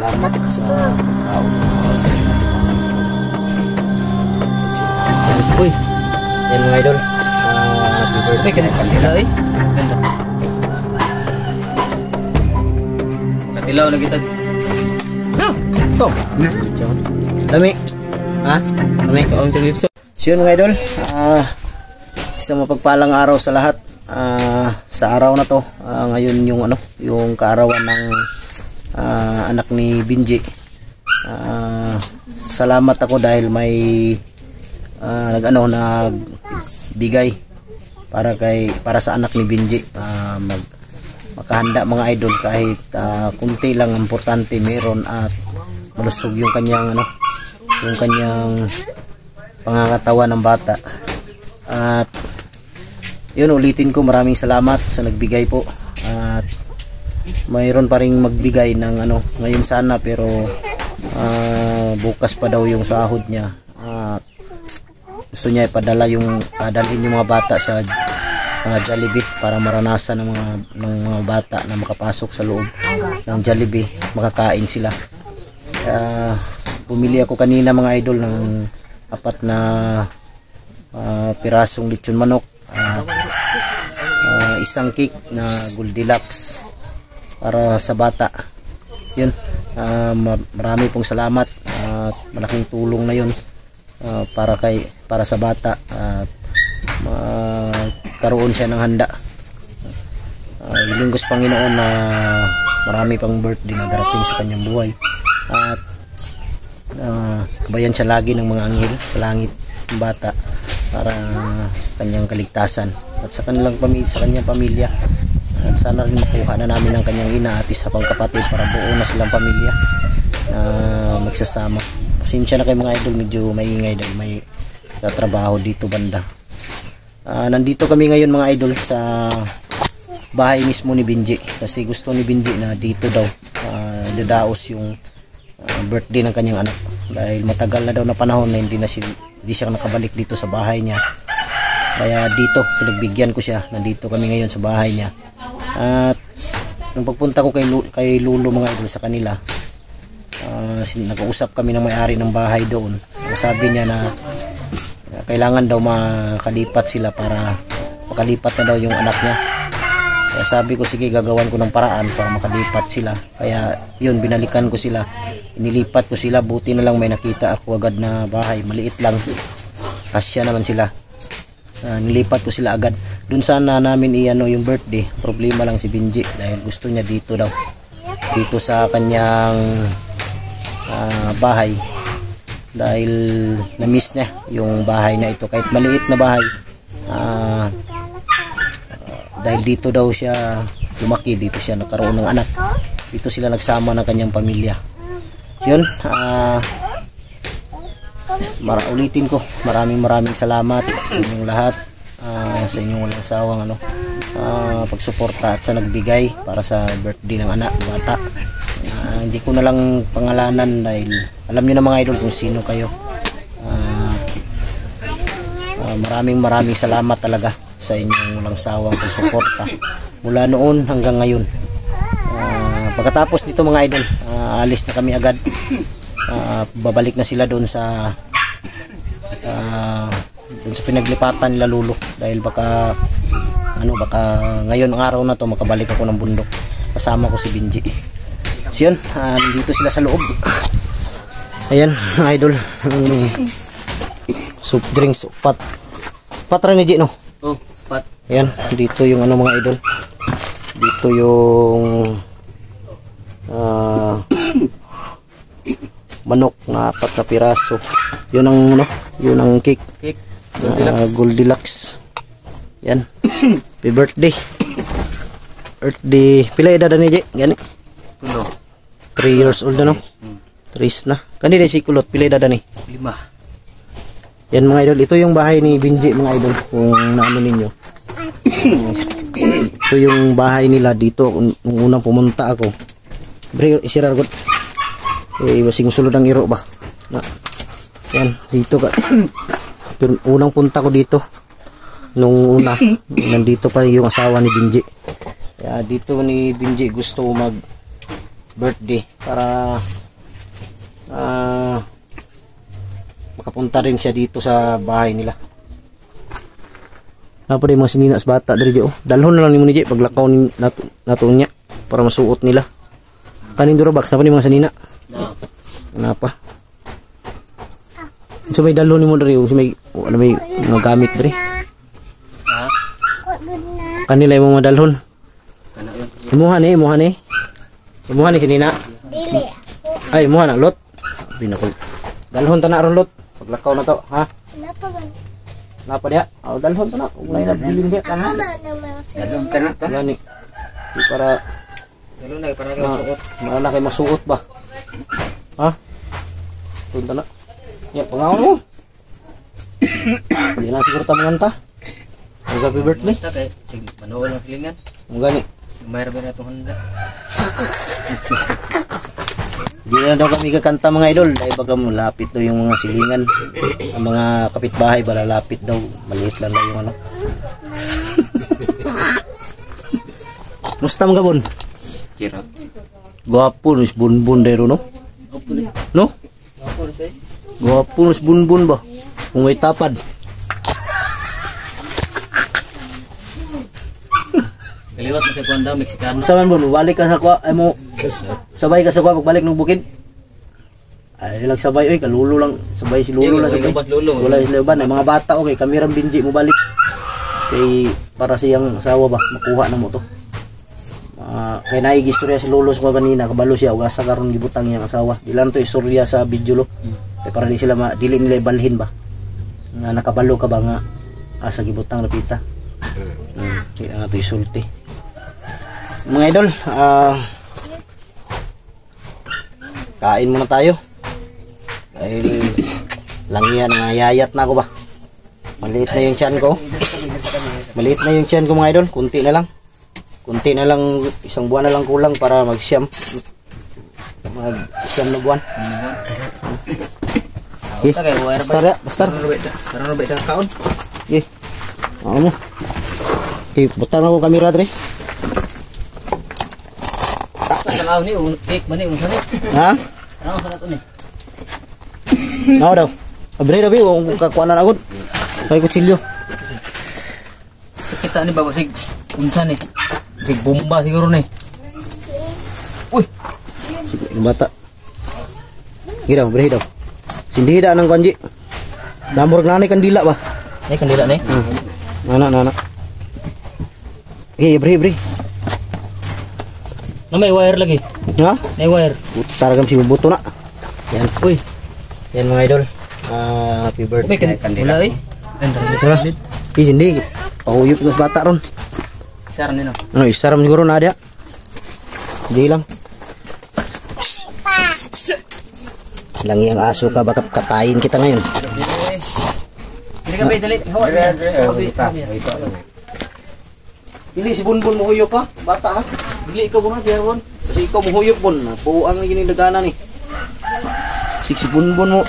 salamat sa pagkaon. Uy, yan mga idol. Happy birthday ka na kanila eh. Ganda. Katilaw na kita. No! Ito. Dami. Ha? Dami. So yun mga idol. Isang mapagpalang araw sa lahat. Sa araw na to. Ngayon yung kaarawan ng anak ni Binji. Salamat ako dahil may nagbigay para sa anak ni Binji, makahanda mga idol kahit kunti lang, importante meron at malusog yung kanyang pangangatawan ng bata. At yun, ulitin ko, maraming salamat sa nagbigay po, at mayroon pa ring magbigay ng ngayon sana, pero bukas pa daw yung sahod niya. Gusto niya ipadala dalhin yung mga bata sa Jollibee para maranasan ng mga bata na makapasok sa loob ng Jollibee, makakain sila. Bumili ako kanina mga idol ng 4 na pirasong lechon manok, isang cake na Goldilocks para sa bata. Yun, marami pong salamat at malaking tulong na yun para sa bata, at karoon siya ng handa. Hiling ko sa Panginoon na marami pang birthday na darating sa kanyang buhay, at kabayan siya lagi ng mga anghel sa langit ng bata para kanyang kaligtasan at sa kanyang pamilya. At sana rin makuha na namin ang kanyang ina at isa pang kapatid para buo na silang pamilya magsasama. Pasensya na kayo mga idol, medyo maingay dahil may trabaho dito banda. Nandito kami ngayon mga idol sa bahay mismo ni Binji, kasi gusto ni Binji na dito daw dadaos yung birthday ng kanyang anak, dahil matagal na daw na panahon na hindi siya nakabalik dito sa bahay niya. Kaya dito pinagbigyan ko siya, nandito kami ngayon sa bahay niya. At nung pagpunta ko kay Lolo mga idol sa kanila, nag-uusap kami ng may-ari ng bahay doon. Sabi niya na kailangan daw makalipat sila para makalipat na daw yung anak niya. Kaya sabi ko, sige, gagawan ko ng paraan para makalipat sila. Kaya yun, binalikan ko sila, inilipat ko sila. Buti na lang may nakita ako agad na bahay, maliit lang, kasya naman sila. Nilipat ko sila agad. Dun sana namin yung birthday. Problema lang si Binji dahil gusto niya dito daw, dito sa kanyang bahay, dahil na-miss niya yung bahay na ito, kahit maliit na bahay. Dahil dito daw siya lumaki, dito siya nagkaroon ng anak, dito sila nagsama ng kanyang pamilya. Yun, ulitin ko, maraming salamat sa inyong lahat, sa inyong walang sawang pagsuporta at sa nagbigay para sa birthday ng anak, bata. Hindi ko na lang pangalanan dahil alam niyo na mga idol kung sino kayo. Maraming salamat talaga sa inyong walang sawang pagsuporta mula noon hanggang ngayon. Pagkatapos nito mga idol, alis na kami agad. Babalik na sila doon sa pinaglipatan nila Lolo, dahil baka ngayon ang araw na to makabalik ako ng bundok kasama ko si Binji. So yun, dito sila sa loob. Ayan idol, soft drinks, patra ni G, no? Oh, pat. Ayan, dito yung mga idol, dito yung manok na 4 na piraso. Yun ang cake. Goldilocks. Yan. Happy birthday. Pila edad ni J? Gani? 3 years old na, no? 3 na. Kanina si kulot, pila edad ni? 5. Yan mga idol, ito yung bahay ni Binji mga idol, kung naano ninyo. Ito yung bahay nila dito nung unang pumunta ako. Bre, isirar ko. Basing sulod ang iro ba? Yan, dito ka. Unang punta ko dito nung una, nandito pa yung asawa ni Binji. Kaya dito ni Binji gusto birthday para makapunta rin siya dito sa bahay nila. Apa din mga sininas bata dari jo. Dalhon na lang nimo ni Jay paglakaw ni nato niya para masuot nila. Kanin durabak sa pa ni mga sanina. Kenapa? So may dalhon nimo dari so may ano may mga gamit dari. Ha? Kanila yung mga dalhon. Imuha ni sinina. Dili. Ay, imuha na lot. Binakol. Dalhon ta na ron lot. Paglakaw na to, ha? Kenapa man? Napa dia? Oh, dalhon ta na. Ulay na bilin dia Ako kan. man ang mga Dalon ka na ta. Gani. Di para Dalon na para ka masuot. mana kay masuot ba? Ha? Punta na. Ya, pangaon mo. Hindi na siguro ta manganta. Happy birthday. Ta kay sig manood ang pilingan. Ang gani. Mayroon ba na itong handa? Hindi na daw kami kakanta mga idol dahil baga malapit daw yung mga silingan, ang mga kapitbahay ba lalapit daw, maliit lang daw yung ano. Musta mga bon? Kirap. Gwapo nis bunbun dero no? No? Gwapo nis bunbun ba? Ungay tapad. Kaliwat mo sa kuwan daw, Mexicano. Saman bon, balik ka sa kwa, ay mo sabay ka sa kwa pagbalik ng bukid. Ay lang sabay oy, kalulo lang, sabay si lulo lang sabay. Wala sila ba, mga bata okay, kami ram binji mo balik. Kay para siyang asawa ba makuha na mo to. Kay naigi istorya si lulo sa kanina, kabalo siya ug asa karon gibutang niyang asawa. Dilan to istorya sa video lo. Kay para di sila dili nila ibalhin ba. Nga nakabalo ka ba nga asa gibutang napita. Sila nga to isulti. Mga idol, kain muna tayo. Dahil langiyan nga yayat na ako ba. Maliit na yung tiyan ko. Maliit na yung tiyan ko mga idol, kunti na lang. Kunti na lang, isang buwan na lang kulang para mag-siyam. Mag-siyam na buwan. Eh, bastar ya, bastar. Karano ba itang kaon? Eh, ano mo? Okay, butang ako kamera dre. Tanaw ni cake man ni unsa ni? Ha? Tanaw sa nato ni. Nao daw. Abre daw yung kakuanan agad. Kay kutsilyo. Kita ni babasig unsa ni? Sig bomba siguro ni. Uy, Yung bata. Giraw, abre daw. Sindida nang kanji. Damor nanay kandila ba? ni kandila ni. Nana. Abre. Na may wire lagi. Ha? May wire. Taragam si buto na. Yan. Uy. Yan mga idol. Happy birthday. May kandila eh. Tara. Hindi. Pahuyop ng bata ron. Sar ni no. Ano, isaram siguro na dia. Hindi lang. Langi ang aso ka, baka katayin kita ngayon. Dili ka ba dali. Hawa. Dili si Bunbun mo huyop pa, bata ha. Dili ikaw bunga siya bon. Kasi ikaw mo huyop bon, buang na gini dagana ni. Si Bunbun mo.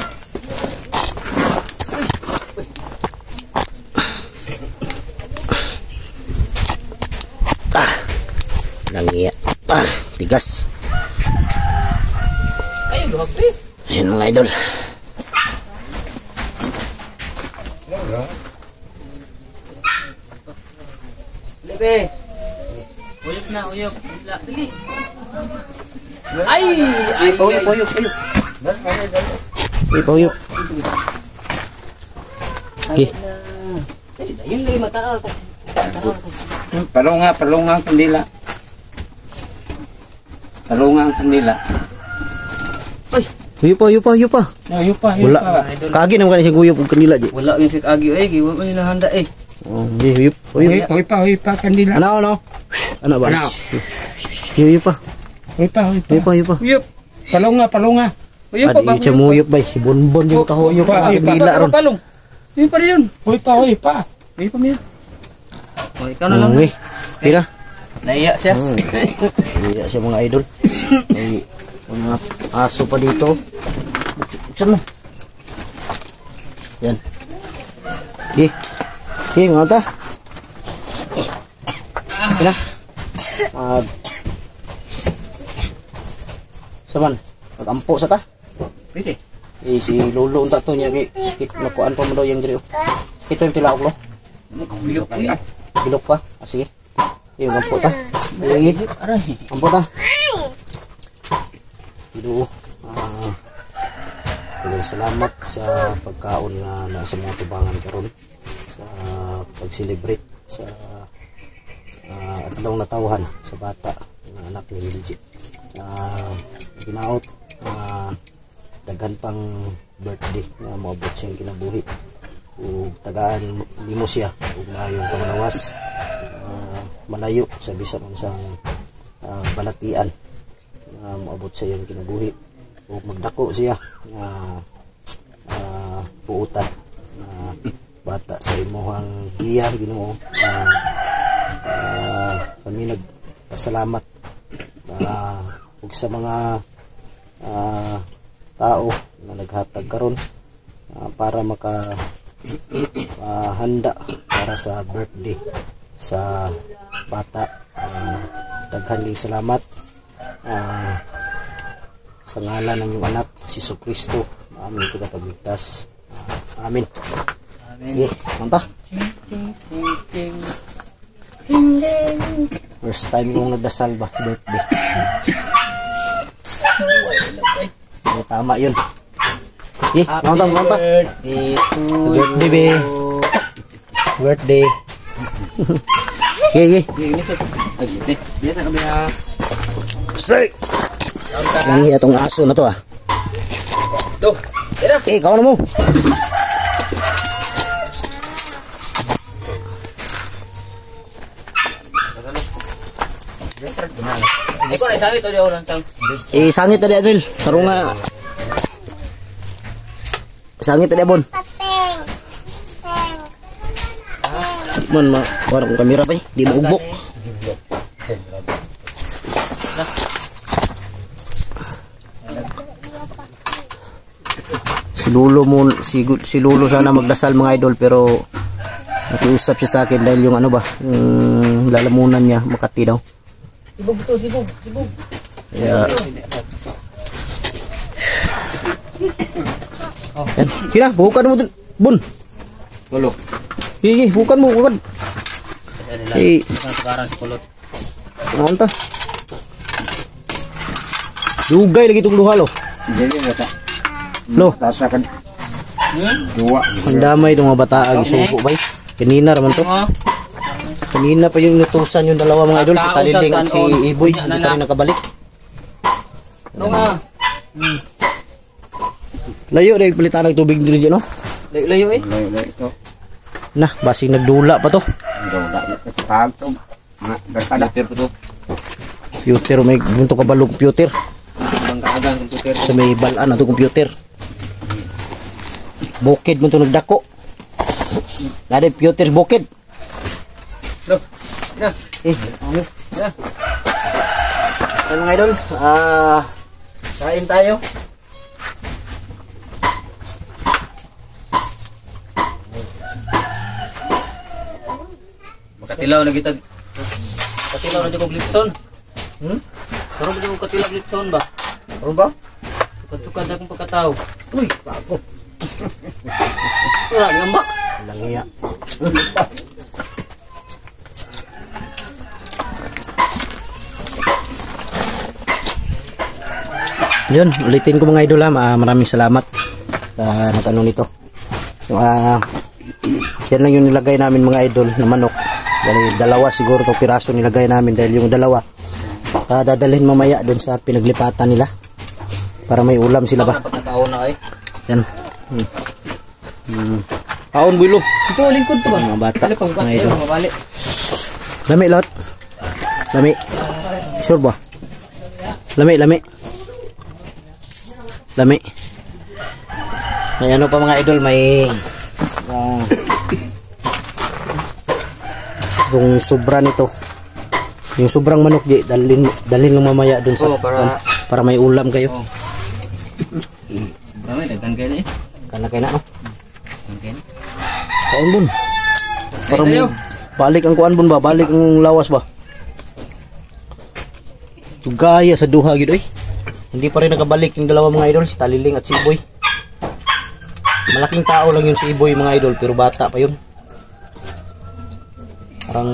Langi. Tigas. Kayo luhabi. Yan mga idol. Libe. Uyok na, uyok. Dali. Ay! Pahuyop. Pahuyop. Okay. Yun lagi mataal ko. Palunga ang kandila. Palunga ang kandila. Huyop pa. Ayun pa. Wala. Kagi naman kanina si Guyop kung kanila di. Wala yung sik agyo eh. Kiwa pa nila handa eh. Oh, huyop. Huy pa kandila. Ano ba? Ano? Huyop pa. Huy pa. Uyok. Palunga. Uyok pa ba? Adi siya muyop ba? Si Bonbon yung kahuyop pa. Bila ron. Palong. Yun pa rin yun. Huy pa. Uyok pa miya. O, ikaw na lang. Okay. Tira. Naiya siya. Iya siya mga idol. May mga aso pa dito. Buksan mo. Yan. Okay, mga ta. Saman, pag-ampo sa ta. Pwede. Si Lolo unta to niya kay sakit nakuan pa mo daw yung diri. Sakit yung tilaok lo. Biyok ko yan. Bilok pa. Sige. Yung ampo ta. Sige. Aray. Ampo ta. Dito. Salamat sa pagkaon nga nasa mga tubangan karon sa pag-celebrate sa adlaw na tawhan sa bata ng anak ni Wilgie. Ginaot daghan pang birthday nga maabot siyang kinabuhi ug tagaan limo siya ug maayong panglawas malayo sa bisan unsang balatian maabot sa iyang kinabuhi ug magdako siya nga puutan bata sa imuhang giya Ginoo. Kami nagpasalamat ug sa mga tao na naghatag karon para handa para sa birthday sa bata. Daghan ding salamat sa ngalan ng iyong anak si Jesucristo, aming tagapagligtas. Amen. Okay, manta. First time kong nagdasal ba birthday. Tama yun. Okay, manta. Birthday be. Birthday. Okay. Dito kami Say. Nangi atong aso na to ah. Tuh. Ikaw na mo. Ikaw na sangit o di ako lang tang. Sangit tadi Adril. Sarunga. Sangit tadi Bon. Man warang kamera pa di mo ubok. Si Lolo sana magdasal mga idol pero nakiusap siya sa akin dahil yung ano ba lalamunan niya Makati daw. Sibog. Yeah. Kina, bukan mo Bun. Lolo. Sige, bukan mo. Sekarang si Kulot. Manta. Dugay lagi itong luha lo. Jadi bata. Lo, Tasakan. Dua. ang damay itong mga bata isuko bay. Kanina raman to. Kanina pa yung nutusan yung dalawa mga idol, si Talinding at si Iboy, hindi pa rin nakabalik. Layo dahil palitan ng tubig dito no? Layo eh. Layo ito. Nah, basing nagdula pa to. Dula. Pagto. Berkada po to. Computer, may bunto kabalog computer. Pangkaagang computer. Sa may balaan na to computer. Bukid mo ito nagdako. Nada computer bukid. Loh. Ya. Ano? Ya. Ano mga idol? Kain tayo. Katilaw na kita. Katilaw na dito glitson. Sarap dito katilaw glitson ba? Ano ba? Tukad akong pagkatao. Uy, bago. Wala ngambak. Langiya. Yun, ulitin ko mga idol ha. Maraming salamat sa nag-ano nito. So, yan lang yung nilagay namin mga idol na manok. Dahil dalawa siguro itong piraso nilagay namin dahil yung dalawa dadalhin mamaya doon sa pinaglipatan nila para may ulam sila ba. Yan. Paon bulo. Ito lingkod to ba? Mga bata. Mga idol. Mabalik. Lami lot. Lami. Sure ba? Lami. May ano pa mga idol, may yung sobra nito. Yung sobrang manok di dalhin lang mamaya dun sa para may ulam kayo. Marami daghan kayo eh. Kana kay na no. Okay. Kaon bun. Para mo balik ang kuan bun ba? Balik ang lawas ba? Tugaya sa duha gid oy. Hindi pa rin nakabalik yung dalawa mga idol, si Taliling at si Iboy. Malaking tao lang yun si Iboy mga idol, pero bata pa yun. Parang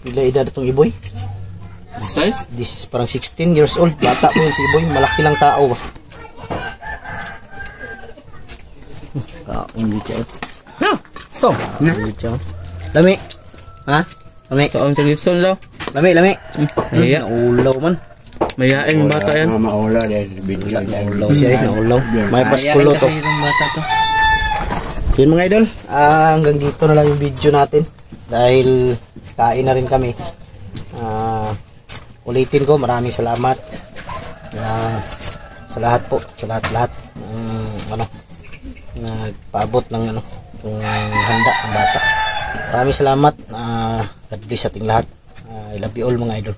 pila edad itong Iboy? Size? This parang 16 years old. Bata pa yun si Iboy, malaki lang tao ba. Kaon dito. No. To. Dito. Lami. Ha? Lami. Kaon sa gitson daw. Lami, lami. Iya. Ulaw man. Mayain yung bata yan. Maula dahil bigla. Ulaw siya, naulaw. May paskulo to. Mayain kasi yung bata to. So yun mga idol, hanggang dito na lang yung video natin dahil kain na rin kami. Ulitin ko, maraming salamat sa lahat po, sa lahat nagpaabot ng yung handa ng bata. Maraming salamat. God bless ating lahat. I love you all mga idol.